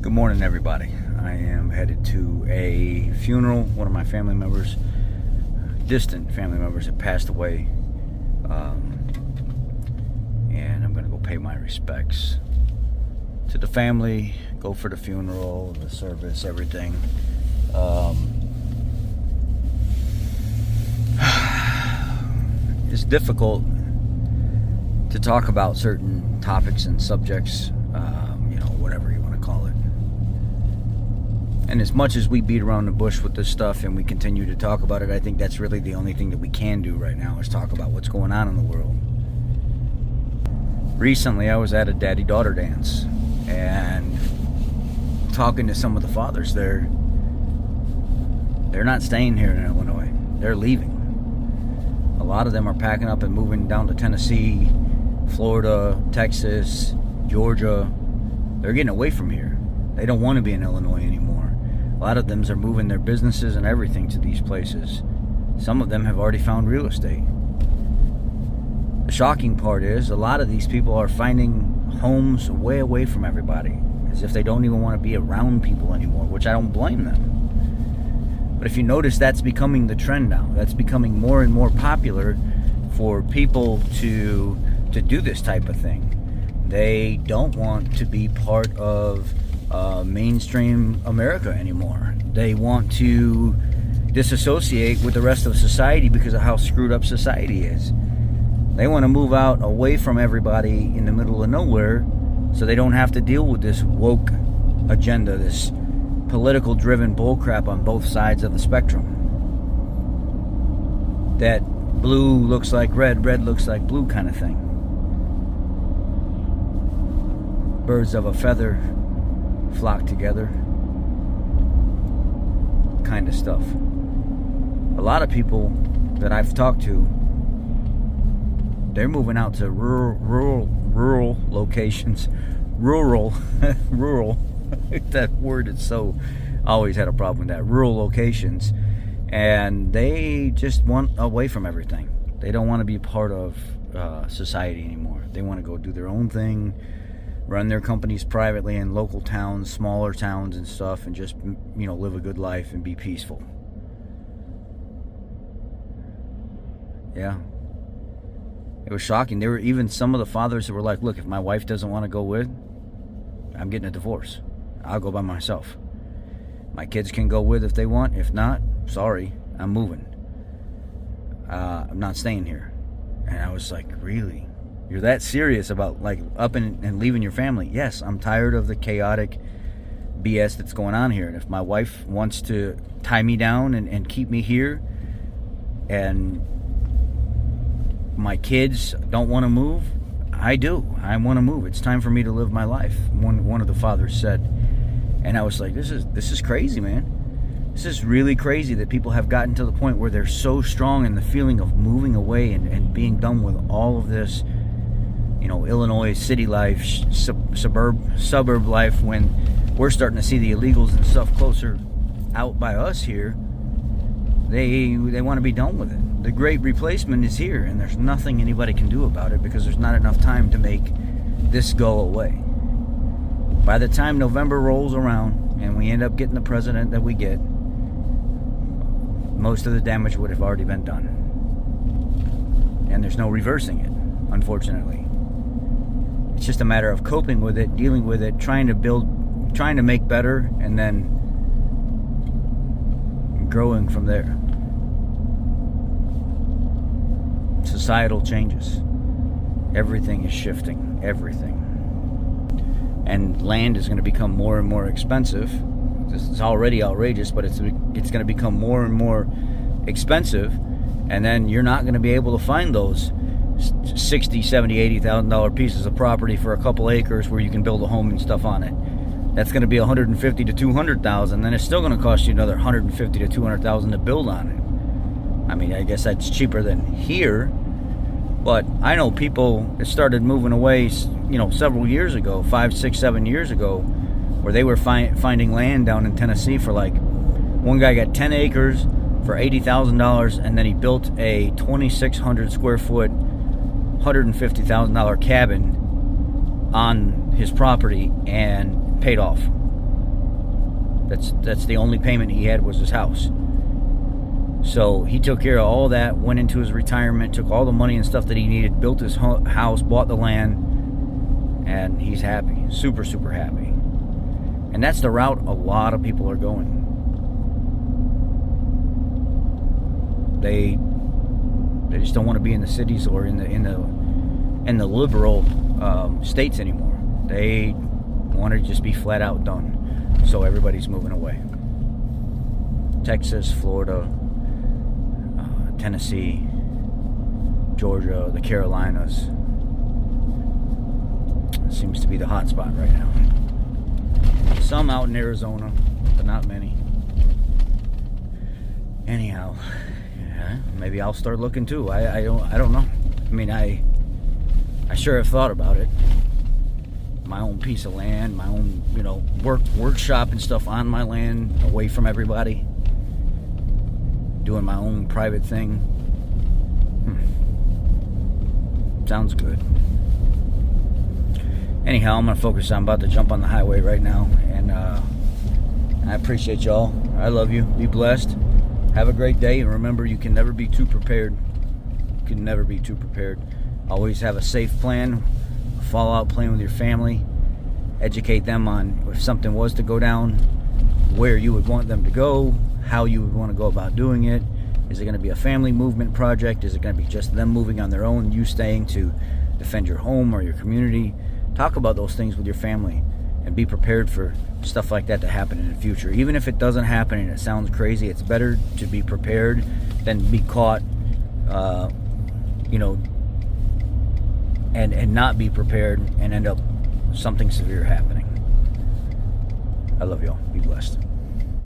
Good morning, everybody. I am headed to a funeral. One of my family members, distant family members, had passed away. And I'm going to go pay my respects to the family, go for the funeral, the service, everything. It's difficult to talk about certain topics and subjects, whatever you want to call it. And as much as we beat around the bush with this stuff and we continue to talk about it, I think that's really the only thing that we can do right now is talk about what's going on in the world. Recently, I was at a daddy-daughter dance and talking to some of the fathers there. They're not staying here in Illinois. They're leaving. A lot of them are packing up and moving down to Tennessee, Florida, Texas, Georgia. They're getting away from here. They don't want to be in Illinois anymore. A lot of them are moving their businesses and everything to these places. Some of them have already found real estate. The shocking part is a lot of these people are finding homes way away from everybody, as if they don't even want to be around people anymore, which I don't blame them. But if you notice, that's becoming the trend now. That's becoming more and more popular for people to do this type of thing. They don't want to be part of mainstream America anymore. They want to disassociate with the rest of society because of how screwed up society is. They want to move out away from everybody in the middle of nowhere so they don't have to deal with this woke agenda, this political driven bullcrap on both sides of the spectrum. That blue looks like red, red looks like blue kind of thing. Birds of a feather flock together kind of stuff. A lot of people that I've talked to, they're moving out to rural locations. Rural. That word is so, always had a problem with that. Rural locations. And they just want away from everything. They don't want to be part of society anymore. They want to go do their own thing, run their companies privately in local towns, smaller towns and stuff, and just, live a good life and be peaceful. Yeah. It was shocking. There were even some of the fathers that were like, look, if my wife doesn't want to go with, I'm getting a divorce. I'll go by myself. My kids can go with if they want. If not, sorry, I'm moving. I'm not staying here. And I was like, really? You're that serious about up and leaving your family? Yes, I'm tired of the chaotic BS that's going on here. And if my wife wants to tie me down and keep me here, and my kids don't want to move, I do. I want to move. It's time for me to live my life. One of the fathers said, and I was like, this is crazy, man. This is really crazy that people have gotten to the point where they're so strong in the feeling of moving away and being done with all of this, Illinois city life, suburb life, when we're starting to see the illegals and stuff closer out by us here. They want to be done with it. The great replacement is here, and there's nothing anybody can do about it because there's not enough time to make this go away. By the time November rolls around and we end up getting the president that we get, most of the damage would have already been done. And there's no reversing it, unfortunately. It's just a matter of coping with it, dealing with it, trying to make better, and then growing from there. Societal changes. Everything is shifting. Everything. And land is going to become more and more expensive. This is already outrageous, but it's going to become more and more expensive. And then you're not going to be able to find those $60,000, $70,000, $80,000 pieces of property for a couple acres where you can build a home and stuff on it. That's going to be $150,000 to $200,000. Then it's still going to cost you another $150,000 to $200,000 to build on it. I mean, I guess that's cheaper than here. But I know people that started moving away, several years ago, 5, 6, 7 years ago, where they were finding land down in Tennessee for one guy got 10 acres for $80,000, and then he built a 2,600 square foot, $150,000 cabin on his property and paid off. That's the only payment he had, was his house. So he took care of all that, went into his retirement, took all the money and stuff that he needed, built his house, bought the land, and he's happy. Super, super happy. And that's the route a lot of people are going. They just don't want to be in the cities or in the liberal states anymore. They want to just be flat out done. So everybody's moving away. Texas, Florida, Tennessee, Georgia, the Carolinas. Seems to be the hot spot right now. Some out in Arizona, but not many. Anyhow, yeah, maybe I'll start looking too. I don't know. I mean, I sure have thought about it. My own piece of land, my own, workshop and stuff on my land, away from everybody. Doing my own private thing. Sounds good. Anyhow, I'm going to focus. I'm about to jump on the highway right now. And I appreciate y'all. I love you. Be blessed. Have a great day. And remember, you can never be too prepared. You can never be too prepared. Always have a safe plan. A fallout plan with your family. Educate them on if something was to go down, where you would want them to go, how you would want to go about doing it. Is it going to be a family movement project? Is it going to be just them moving on their own, you staying to defend your home or your community? Talk about those things with your family and be prepared for stuff like that to happen in the future. Even if it doesn't happen and it sounds crazy, it's better to be prepared than be caught, and not be prepared and end up something severe happening. I love y'all. Be blessed.